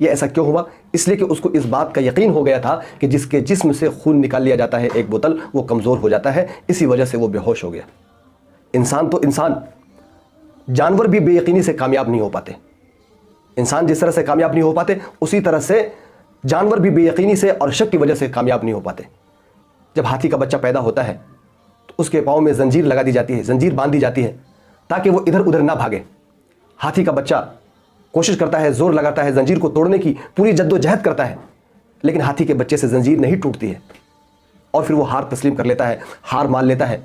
یہ ایسا کیوں ہوا؟ اس لیے کہ اس کو اس بات کا یقین ہو گیا تھا کہ جس کے جسم سے خون نکال لیا جاتا ہے ایک بوتل، وہ کمزور ہو جاتا ہے، اسی وجہ سے وہ بے ہوش ہو گیا۔ انسان تو انسان، جانور بھی بے یقینی سے کامیاب نہیں ہو پاتے۔ انسان جس طرح سے کامیاب نہیں ہو پاتے، اسی طرح سے جانور بھی بے یقینی سے اور شک کی وجہ سے کامیاب نہیں ہو پاتے۔ جب ہاتھی کا بچہ پیدا ہوتا ہے تو اس کے پاؤں میں زنجیر لگا دی جاتی ہے، زنجیر باندھ دی جاتی ہے تاکہ وہ ادھر ادھر نہ بھاگے۔ ہاتھی کا بچہ کوشش کرتا ہے، زور لگاتا ہے، زنجیر کو توڑنے کی پوری جد و جہد کرتا ہے، لیکن ہاتھی کے بچے سے زنجیر نہیں ٹوٹتی ہے، اور پھر وہ ہار تسلیم کر لیتا ہے، ہار مان لیتا ہے،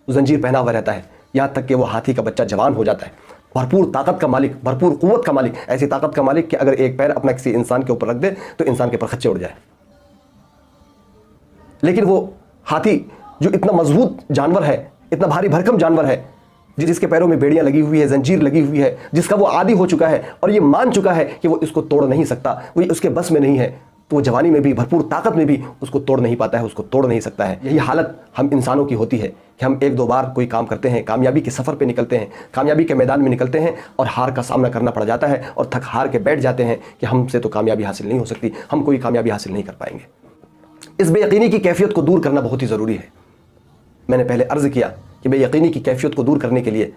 زنجیر پہنا ہوا رہتا ہے، یہاں تک کہ وہ ہاتھی کا بچہ جوان ہو جاتا ہے، بھرپور طاقت کا مالک، بھرپور قوت کا مالک، ایسی طاقت کا مالک کہ اگر ایک پیر اپنا کسی انسان کے اوپر رکھ دے تو انسان کے پر خچے اڑ جائے۔ لیکن وہ ہاتھی جو اتنا مضبوط جانور ہے، اتنا بھاری بھرکم جانور ہے، جس کے پیروں میں بیڑیاں لگی ہوئی ہے، زنجیر لگی ہوئی ہے، جس کا وہ عادی ہو چکا ہے اور یہ مان چکا ہے کہ وہ اس کو توڑ نہیں سکتا، وہ اس کے بس میں نہیں ہے، تو وہ جوانی میں بھی، بھرپور طاقت میں بھی اس کو توڑ نہیں پاتا ہے، اس کو توڑ نہیں سکتا ہے۔ یہی حالت ہم انسانوں کی ہوتی ہے کہ ہم ایک دو بار کوئی کام کرتے ہیں، کامیابی کے سفر پہ نکلتے ہیں، کامیابی کے میدان میں نکلتے ہیں اور ہار کا سامنا کرنا پڑ جاتا ہے اور تھک ہار کے بیٹھ جاتے ہیں کہ ہم سے تو کامیابی حاصل نہیں ہو سکتی، ہم کوئی کامیابی حاصل نہیں کر پائیں گے۔ اس بے یقینی کی کیفیت کو دور کرنا بہت ہی ضروری ہے۔ میں نے پہلے عرض کیا کہ بے یقینی کی کیفیت کو دور کرنے کے لیے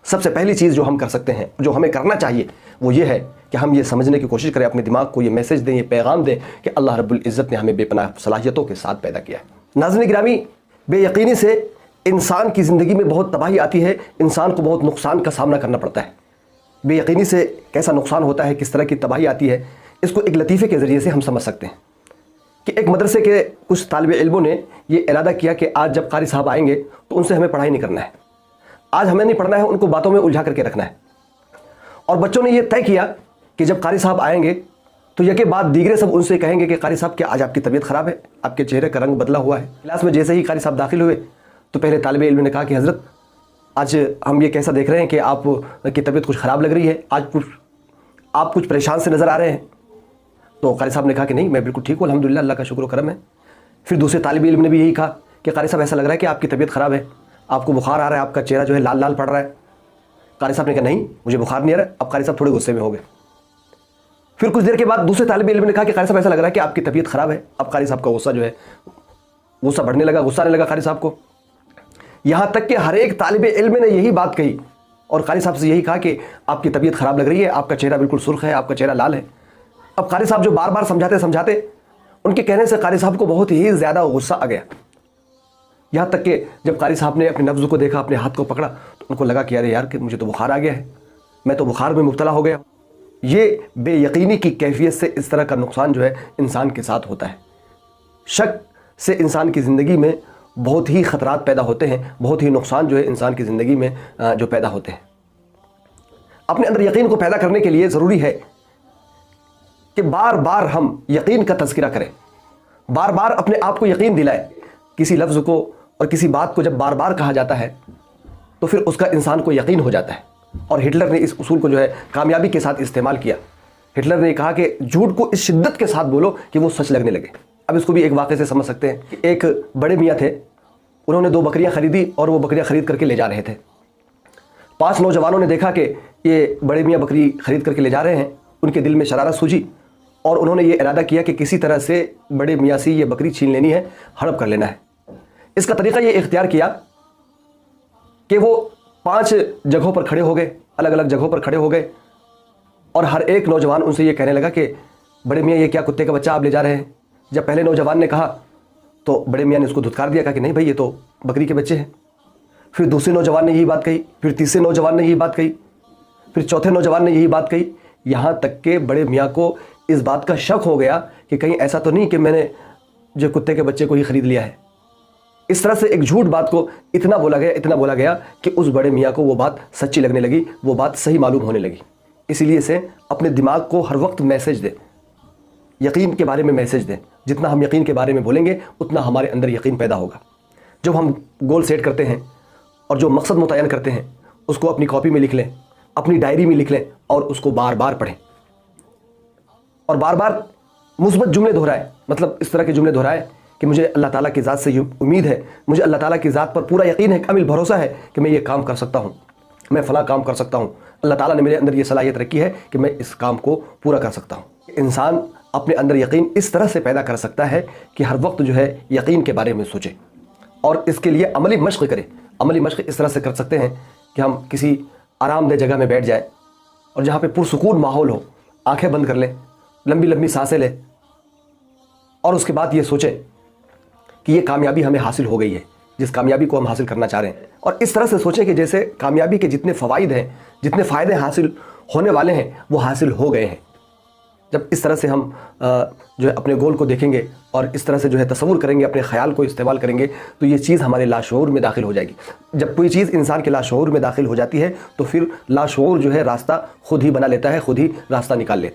سب سے پہلی چیز جو ہم کر سکتے ہیں، جو ہمیں کرنا چاہیے، وہ یہ ہے کہ ہم یہ سمجھنے کی کوشش کریں، اپنے دماغ کو یہ میسج دیں، یہ پیغام دیں کہ اللہ رب العزت نے ہمیں بے پناہ صلاحیتوں کے ساتھ پیدا کیا ہے۔ ناظرین گرامی، بے یقینی سے انسان کی زندگی میں بہت تباہی آتی ہے، انسان کو بہت نقصان کا سامنا کرنا پڑتا ہے۔ بے یقینی سے کیسا نقصان ہوتا ہے، کس طرح کی تباہی آتی ہے، اس کو ایک لطیفے کے ذریعے سے ہم سمجھ سکتے ہیں کہ ایک مدرسے کے کچھ طالب علموں نے یہ ارادہ کیا کہ آج جب قاری صاحب آئیں گے تو ان سے ہمیں پڑھائی نہیں کرنا ہے، آج ہمیں نہیں پڑھنا ہے، ان کو باتوں میں الجھا کر کے رکھنا ہے۔ اور بچوں نے یہ طے کیا کہ جب قاری صاحب آئیں گے تو یکے بعد دیگرے سب ان سے کہیں گے کہ قاری صاحب کیا آج آپ کی طبیعت خراب ہے، آپ کے چہرے کا رنگ بدلا ہوا ہے۔ کلاس میں جیسے ہی قاری صاحب داخل ہوئے تو پہلے طالب علم نے کہا کہ حضرت آج ہم یہ کیسا دیکھ رہے ہیں کہ آپ کی طبیعت کچھ خراب لگ رہی ہے، آج آپ کچھ پریشان سے نظر آ رہے ہیں۔ تو قاری صاحب نے کہا کہ نہیں، میں بالکل ٹھیک ہوں، الحمدللہ، اللہ کا شکر و کرم ہے۔ پھر دوسرے طالب علم نے بھی یہی کہا کہ قاری صاحب ایسا لگ رہا ہے کہ آپ کی طبیعت خراب ہے، آپ کو بخار آ رہا ہے، آپ کا چہرہ جو ہے لال لال پڑ رہا ہے۔ قاری صاحب نے کہا نہیں، مجھے بخار نہیں آ رہا۔ اب قاری صاحب تھوڑے غصے میں ہو گئے۔ پھر کچھ دیر کے بعد دوسرے طالب علم نے کہا کہ قاری صاحب ایسا لگ رہا ہے کہ آپ کی طبیعت خراب ہے۔ اب قاری صاحب کا غصہ جو ہے غصہ بڑھنے لگا، غصہ آنے لگا قاری صاحب کو، یہاں تک کہ ہر ایک طالب علم نے یہی بات کہی اور قاری صاحب سے یہی کہا کہ آپ کی طبیعت خراب لگ رہی ہے، آپ کا چہرہ بالکل سرخ ہے، آپ کا چہرہ لال ہے۔ اب قاری صاحب جو بار بار سمجھاتے ان کے کہنے سے قاری صاحب کو بہت ہی زیادہ غصہ آ گیا، یہاں تک کہ جب قاری صاحب نے اپنے نبض کو دیکھا، اپنے ہاتھ کو پکڑا تو ان کو لگا کہ یار کہ مجھے تو بخار آ گیا ہے، میں تو بخار میں مبتلا ہو گیا۔ یہ بے یقینی کی کیفیت سے اس طرح کا نقصان جو ہے انسان کے ساتھ ہوتا ہے۔ شک سے انسان کی زندگی میں بہت ہی خطرات پیدا ہوتے ہیں، بہت ہی نقصان جو ہے انسان کی زندگی میں جو پیدا ہوتے ہیں۔ اپنے اندر یقین کو پیدا کرنے کے لیے ضروری ہے کہ بار بار ہم یقین کا تذکرہ کریں، بار بار اپنے آپ کو یقین دلائیں۔ کسی لفظ کو اور کسی بات کو جب بار بار کہا جاتا ہے تو پھر اس کا انسان کو یقین ہو جاتا ہے۔ اور ہٹلر نے اس اصول کو جو ہے کامیابی کے ساتھ استعمال کیا۔ ہٹلر نے کہا کہ جھوٹ کو اس شدت کے ساتھ بولو کہ وہ سچ لگنے لگے۔ اب اس کو بھی ایک واقعے سے سمجھ سکتے ہیں کہ ایک بڑے میاں تھے، انہوں نے 2 بکریاں خریدی اور وہ بکریاں خرید کر کے لے جا رہے تھے۔ 5 نوجوانوں نے دیکھا کہ یہ بڑے میاں بکری خرید کر کے لے جا رہے ہیں، ان کے دل میں شرارت سوجی اور انہوں نے یہ ارادہ کیا کہ کسی طرح سے بڑے میاں سے یہ بکری چھین لینی ہے، ہڑپ کر لینا ہے۔ اس کا طریقہ یہ اختیار کیا کہ وہ 5 جگہوں پر کھڑے ہو گئے، الگ الگ جگہوں پر کھڑے ہو گئے اور ہر ایک نوجوان ان سے یہ کہنے لگا کہ بڑے میاں یہ کیا کتے کا بچہ آپ لے جا رہے ہیں؟ جب پہلے نوجوان نے کہا تو بڑے میاں نے اس کو دھتکار دیا، کہا کہ نہیں بھائی یہ تو بکری کے بچے ہیں۔ پھر دوسرے نوجوان نے یہی بات کہی، پھر تیسرے نوجوان نے یہی بات کہی، پھر چوتھے نوجوان نے یہی بات کہی، یہاں تک کہ بڑے میاں کو اس بات کا شک ہو گیا کہ کہیں ایسا تو نہیں کہ میں نے جو کتے کے بچے کو ہی خرید لیا ہے۔ اس طرح سے ایک جھوٹ بات کو اتنا بولا گیا کہ اس بڑے میاں کو وہ بات سچی لگنے لگی، وہ بات صحیح معلوم ہونے لگی۔ اسی لیے سے اپنے دماغ کو ہر وقت میسج دیں، یقین کے بارے میں میسج دیں۔ جتنا ہم یقین کے بارے میں بولیں گے اتنا ہمارے اندر یقین پیدا ہوگا۔ جب ہم گول سیٹ کرتے ہیں اور جو مقصد متعین کرتے ہیں اس کو اپنی کاپی میں لکھ لیں، اپنی ڈائری میں لکھ لیں اور اس کو بار بار پڑھیں اور بار بار مثبت جملے دہرائیں، مطلب اس طرح کے جملے دہرائیں کہ مجھے اللہ تعالیٰ کی ذات سے یہ امید ہے، مجھے اللہ تعالیٰ کی ذات پر پورا یقین ہے، کامل بھروسہ ہے کہ میں یہ کام کر سکتا ہوں، میں فلاں کام کر سکتا ہوں، اللہ تعالیٰ نے میرے اندر یہ صلاحیت رکھی ہے کہ میں اس کام کو پورا کر سکتا ہوں۔ انسان اپنے اندر یقین اس طرح سے پیدا کر سکتا ہے کہ ہر وقت جو ہے یقین کے بارے میں سوچے اور اس کے لیے عملی مشق کرے. عملی مشق اس طرح سے کر سکتے ہیں کہ ہم کسی آرام دہ جگہ میں بیٹھ جائیں اور جہاں پہ پرسکون ماحول ہو, آنکھیں بند کر لیں, لمبی لمبی سانسیں لیں اور اس کے بعد یہ سوچیں کہ یہ کامیابی ہمیں حاصل ہو گئی ہے, جس کامیابی کو ہم حاصل کرنا چاہ رہے ہیں. اور اس طرح سے سوچیں کہ جیسے کامیابی کے جتنے فوائد ہیں, جتنے فائدے حاصل ہونے والے ہیں وہ حاصل ہو گئے ہیں. جب اس طرح سے ہم جو ہے اپنے گول کو دیکھیں گے اور اس طرح سے جو ہے تصور کریں گے, اپنے خیال کو استعمال کریں گے, تو یہ چیز ہمارے لاشعور میں داخل ہو جائے گی. جب کوئی چیز انسان کے لاشعور میں داخل ہو جاتی ہے تو پھر لاشعور جو ہے راستہ خود ہی بنا لیتا ہے, خود ہی راستہ نکال لیتا ہے.